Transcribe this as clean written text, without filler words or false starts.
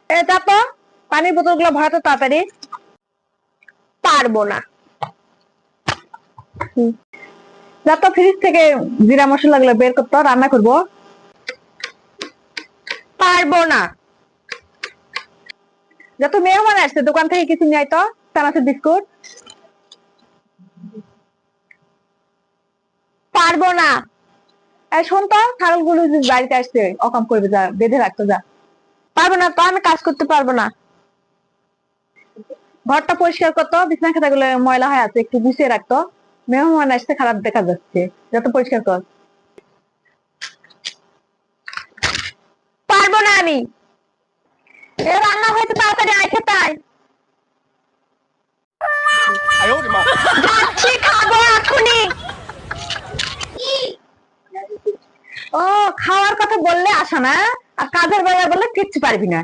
এটা তো পানির বোতল গুলো ভরাতে তাড়াতাড়ি। পারবো না। যা তো ফ্রিজ থেকে জিরা মশলা গুলো বের করতে, রান্না করবো। পারবো না। যত মেহমান আসছে দোকান থেকে কিছু নিয়ে আয় তো, চানাচুর বিস্কুট। পারবো না। এই শোন তো, ছাগল গুলো বাড়িতে আসছে, অকাম করবে, যা বেঁধে রাখতো যা। পারবো না তো, আমি কাজ করতে পারবো না। ঘরটা পরিষ্কার করতো, বিছানা খাতা গুলো ময়লা হয়ে আছে, একটু গুছিয়ে রাখতো। মেহমান আসছে, খারাপ দেখা যাচ্ছে, যত পরিষ্কার কর। পারবো না আমি। এ রান্না হয়েছে, তাড়াতাড়ি আয় খেতে আয়। যাচ্ছি, খাবো এখনই। ও, খাওয়ার কথা বললে আসা না, আর কাজের বেলা বললে কিচ্ছু পারবি না।